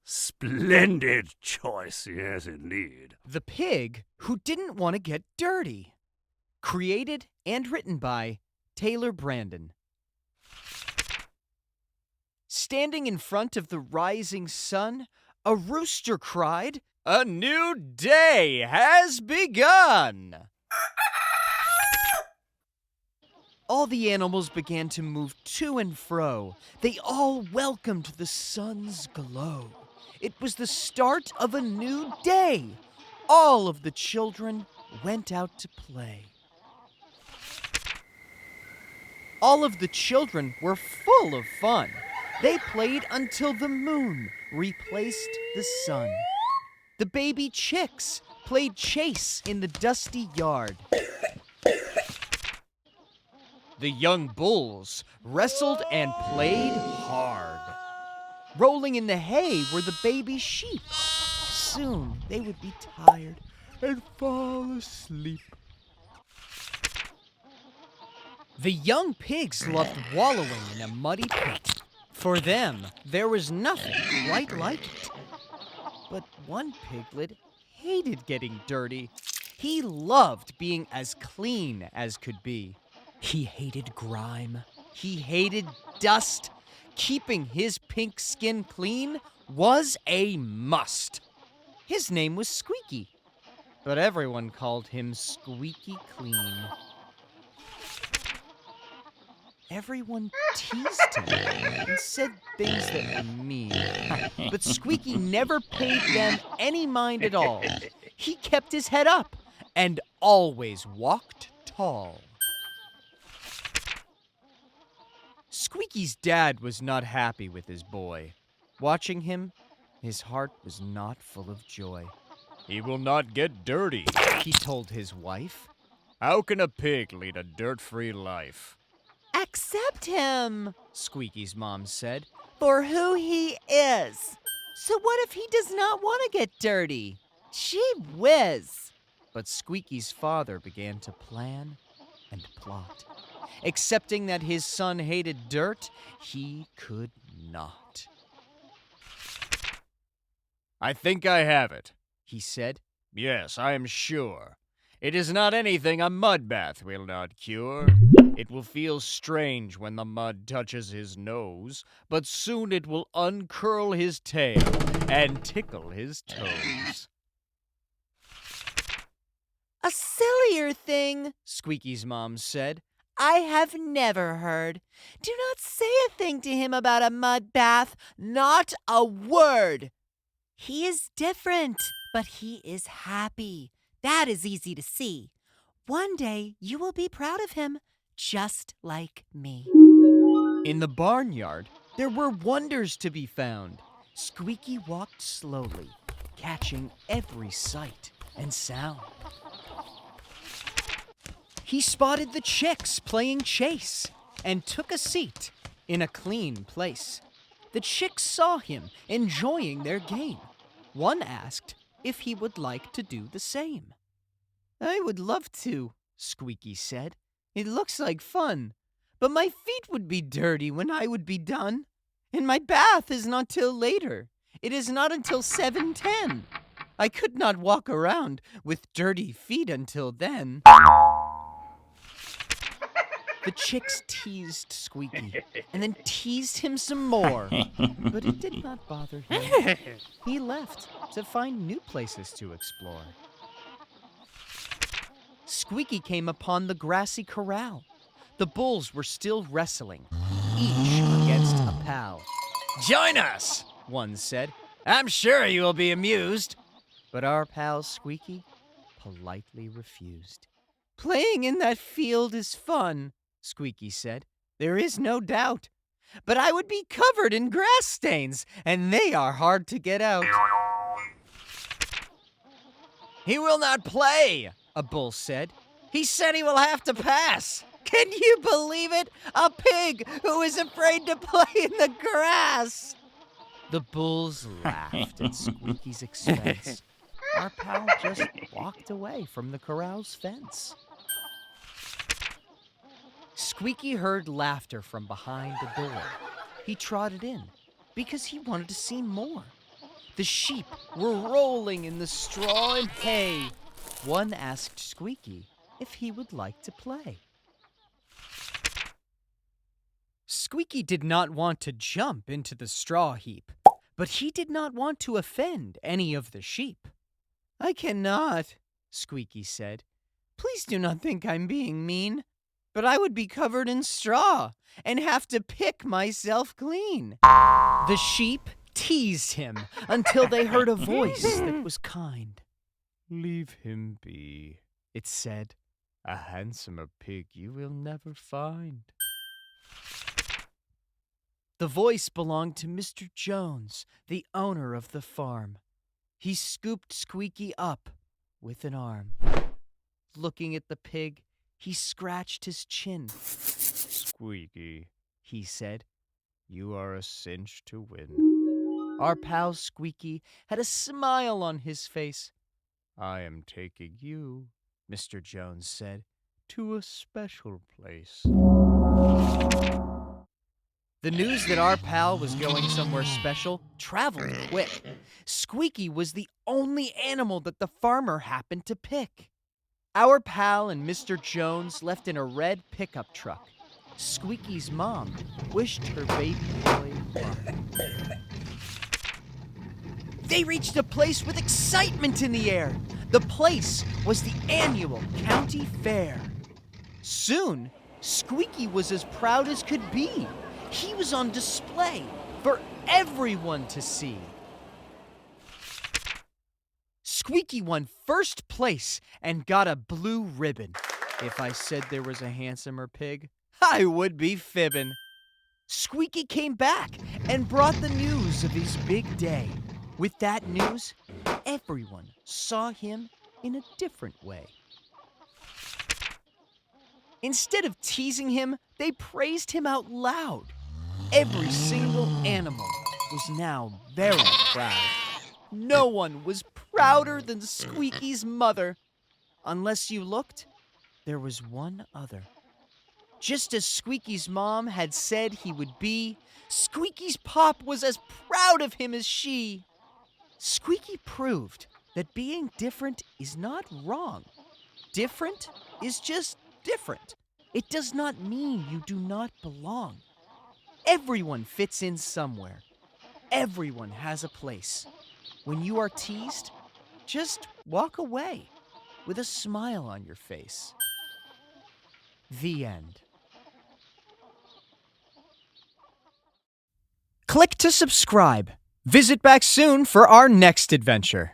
Splendid choice, yes, indeed. The Pig Who Didn't Want to Get Dirty. Created and written by Taylor Brandon. Standing in front of the rising sun, a rooster cried, "A new day has begun!" All the animals began to move to and fro. They all welcomed the sun's glow. It was the start of a new day. All of the children went out to play. All of the children were full of fun. They played until the moon replaced the sun. The baby chicks played chase in the dusty yard. The young bulls wrestled and played hard. Rolling in the hay were the baby sheep. Soon they would be tired and fall asleep. The young pigs loved wallowing in a muddy pit. For them, there was nothing quite like it. But one piglet hated getting dirty. He loved being as clean as could be. He hated grime. He hated dust. Keeping his pink skin clean was a must. His name was Squeaky, but everyone called him Squeaky Clean. Everyone teased him and said things that were mean, but Squeaky never paid them any mind at all. He kept his head up and always walked tall. Squeaky's dad was not happy with his boy. Watching him, his heart was not full of joy. "He will not get dirty," he told his wife. "How can a pig lead a dirt-free life?" "Accept him," Squeaky's mom said, "for who he is. So what if he does not want to get dirty? Gee whiz." But Squeaky's father began to plan and plot. Accepting that his son hated dirt, he could not. "I think I have it," he said. "Yes, I am sure. It is not anything a mud bath will not cure. It will feel strange when the mud touches his nose, but soon it will uncurl his tail and tickle his toes." "A sillier thing," Squeaky's mom said. "I have never heard. Do not say a thing to him about a mud bath, not a word. He is different, but he is happy. That is easy to see. One day you will be proud of him, just like me." In the barnyard, there were wonders to be found. Squeaky walked slowly, catching every sight and sound. He spotted the chicks playing chase and took a seat in a clean place. The chicks saw him enjoying their game. One asked if he would like to do the same. "I would love to," Squeaky said. "It looks like fun, but my feet would be dirty when I would be done. And my bath is not till later. It is not until 7:10. I could not walk around with dirty feet until then." The chicks teased Squeaky and then teased him some more, but it did not bother him. He left to find new places to explore. Squeaky came upon the grassy corral. The bulls were still wrestling, each against a pal. "Join us," one said, "I'm sure you will be amused." but our pal Squeaky politely refused. "Playing in that field is fun," Squeaky said. "There is no doubt. But I would be covered in grass stains, and they are hard to get out." "He will not play," a bull said. "He said he will have to pass." Can you believe it? A pig who is afraid to play in the grass. The bulls laughed at Squeaky's expense. Our pal just walked away from the corral's fence. Squeaky heard laughter from behind the door. He trotted in because he wanted to see more. The sheep were rolling in the straw and hay. One asked Squeaky if he would like to play. Squeaky did not want to jump into the straw heap, but he did not want to offend any of the sheep. "I cannot," Squeaky said. "Please do not think I'm being mean, but I would be covered in straw and have to pick myself clean." The sheep teased him until they heard a voice that was kind. Leave him be, It said, a handsomer pig you will never find. The voice belonged to Mr. Jones, the owner of the farm. He scooped Squeaky up with an arm. Looking at the pig, he scratched his chin. Squeaky, He said, you are a cinch to win. Our pal Squeaky had a smile on his face. I am taking you, Mr. Jones said. to a special place. The news that our pal was going somewhere special traveled quick. Squeaky was the only animal that the farmer happened to pick. Our pal and Mr. Jones left in a red pickup truck. Squeaky's mom wished her baby boy luck. They reached a place with excitement in the air. The place was the annual county fair. Soon, Squeaky was as proud as could be. He was on display for everyone to see. Squeaky won first place and got a blue ribbon. If I said there was a handsomer pig, I would be fibbing. Squeaky came back and brought the news of his big day. With that news, everyone saw him in a different way. Instead of teasing him, they praised him out loud. Every single animal was now very proud. No one was prouder than Squeaky's mother. Unless you looked, there was one other. Just as Squeaky's mom had said he would be, Squeaky's pop was as proud of him as she. Squeaky proved that being different is not wrong. Different is just different. It does not mean you do not belong. Everyone fits in somewhere. Everyone has a place. When you are teased, just walk away with a smile on your face. The end. Click to subscribe. Visit back soon for our next adventure.